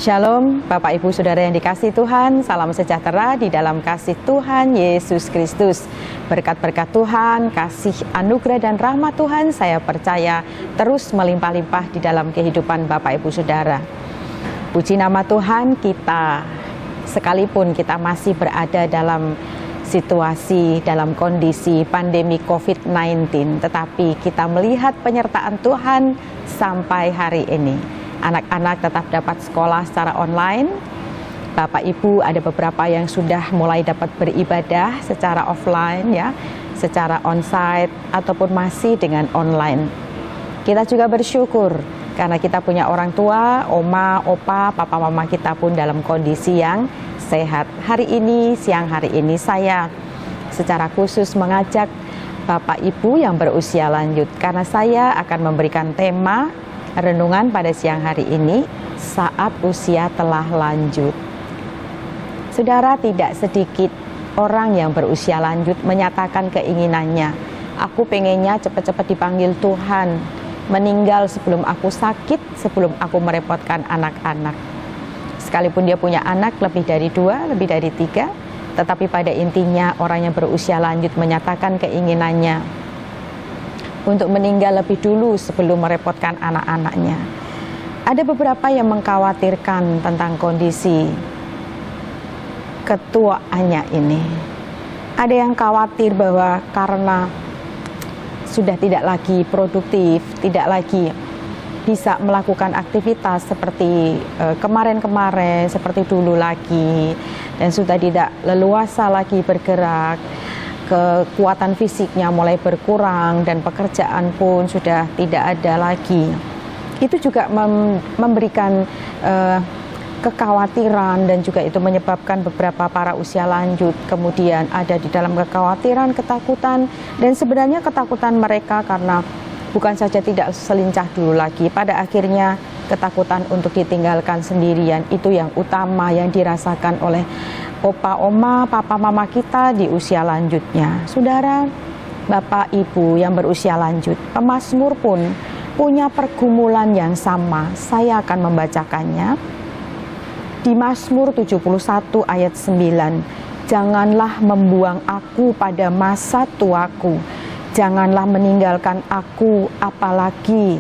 Shalom, Bapak Ibu Saudara yang dikasihi Tuhan, salam sejahtera di dalam kasih Tuhan Yesus Kristus. Berkat-berkat Tuhan, kasih anugerah dan rahmat Tuhan saya percaya terus melimpah-limpah di dalam kehidupan Bapak Ibu Saudara. Puji nama Tuhan, kita sekalipun kita masih berada dalam situasi, dalam kondisi pandemi COVID-19, tetapi kita melihat penyertaan Tuhan sampai hari ini. Anak-anak tetap dapat sekolah secara online. Bapak Ibu ada beberapa yang sudah mulai dapat beribadah secara offline ya, secara onsite ataupun masih dengan online. Kita juga bersyukur karena kita punya orang tua, oma, opa, papa, mama kita pun dalam kondisi yang sehat. Hari ini, siang hari ini saya secara khusus mengajak Bapak Ibu yang berusia lanjut karena saya akan memberikan tema renungan pada siang hari ini, saat usia telah lanjut. Saudara, tidak sedikit orang yang berusia lanjut menyatakan keinginannya, aku pengennya cepat-cepat dipanggil Tuhan, meninggal sebelum aku sakit, sebelum aku merepotkan anak-anak. Sekalipun dia punya anak lebih dari 2, lebih dari 3, tetapi pada intinya orang yang berusia lanjut menyatakan keinginannya untuk meninggal lebih dulu sebelum merepotkan anak-anaknya. Ada beberapa yang mengkhawatirkan tentang kondisi ketuaannya ini. Ada yang khawatir bahwa karena sudah tidak lagi produktif, tidak lagi bisa melakukan aktivitas seperti kemarin-kemarin, seperti dulu lagi, dan sudah tidak leluasa lagi bergerak, kekuatan fisiknya mulai berkurang dan pekerjaan pun sudah tidak ada lagi. Itu juga memberikan kekhawatiran dan juga itu menyebabkan beberapa para usia lanjut kemudian ada di dalam kekhawatiran, ketakutan, dan sebenarnya ketakutan mereka karena bukan saja tidak selincah dulu lagi, pada akhirnya ketakutan untuk ditinggalkan sendirian itu yang utama yang dirasakan oleh opa, oma, papa, mama kita di usia lanjutnya. Saudara, Bapak, Ibu yang berusia lanjut, pemazmur pun punya pergumulan yang sama. Saya akan membacakannya. Di Mazmur 71 ayat 9, janganlah membuang aku pada masa tuaku, janganlah meninggalkan aku apalagi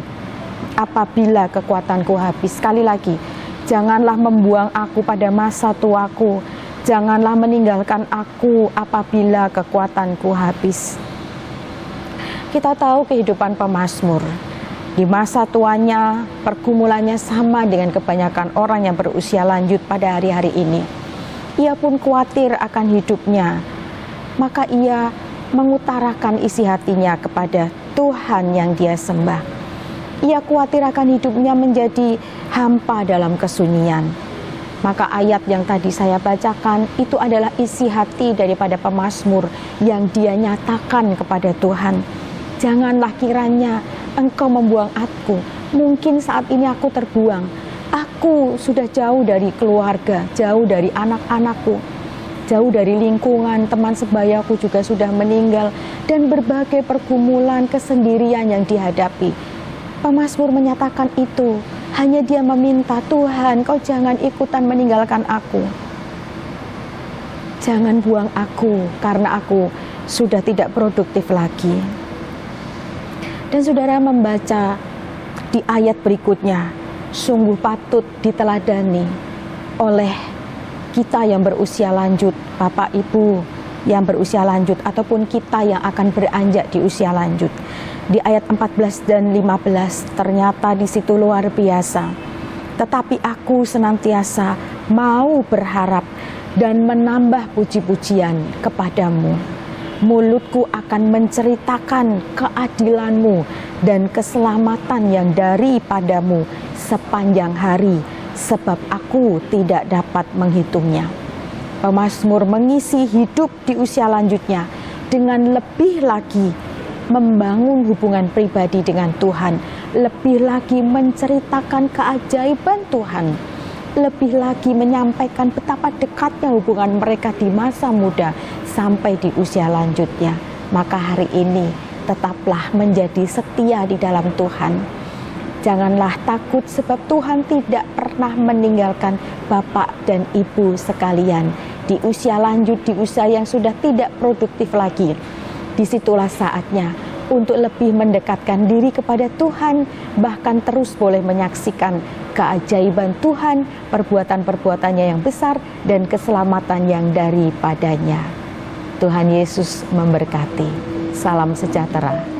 apabila kekuatanku habis. Sekali lagi, janganlah membuang aku pada masa tuaku, janganlah meninggalkan aku apabila kekuatanku habis. Kita tahu kehidupan pemazmur. Di masa tuanya, pergumulannya sama dengan kebanyakan orang yang berusia lanjut pada hari-hari ini. Ia pun khawatir akan hidupnya. Maka ia mengutarakan isi hatinya kepada Tuhan yang dia sembah. Ia khawatir akan hidupnya menjadi hampa dalam kesunyian. Maka ayat yang tadi saya bacakan itu adalah isi hati daripada pemazmur yang dia nyatakan kepada Tuhan. Janganlah kiranya Engkau membuang aku. Mungkin saat ini aku terbuang. Aku sudah jauh dari keluarga, jauh dari anak-anakku, jauh dari lingkungan, teman sebayaku juga sudah meninggal, dan berbagai pergumulan kesendirian yang dihadapi. Pemazmur menyatakan itu. Hanya dia meminta, Tuhan, Kau jangan ikutan meninggalkan aku. Jangan buang aku, karena aku sudah tidak produktif lagi. Dan saudara membaca di ayat berikutnya, sungguh patut diteladani oleh kita yang berusia lanjut, Bapak Ibu yang berusia lanjut, ataupun kita yang akan beranjak di usia lanjut. Di ayat 14 dan 15 ternyata di situ luar biasa. Tetapi aku senantiasa mau berharap dan menambah puji-pujian kepadamu. Mulutku akan menceritakan keadilan-Mu dan keselamatan yang daripadamu sepanjang hari, sebab aku tidak dapat menghitungnya. Pemazmur mengisi hidup di usia lanjutnya dengan lebih lagi membangun hubungan pribadi dengan Tuhan, lebih lagi menceritakan keajaiban Tuhan, lebih lagi menyampaikan betapa dekatnya hubungan mereka di masa muda sampai di usia lanjutnya. Maka hari ini tetaplah menjadi setia di dalam Tuhan. Janganlah takut sebab Tuhan tidak pernah meninggalkan Bapak dan Ibu sekalian. Di usia lanjut, di usia yang sudah tidak produktif lagi, disitulah saatnya untuk lebih mendekatkan diri kepada Tuhan, bahkan terus boleh menyaksikan keajaiban Tuhan, perbuatan-perbuatannya yang besar, dan keselamatan yang daripadanya. Tuhan Yesus memberkati. Salam sejahtera.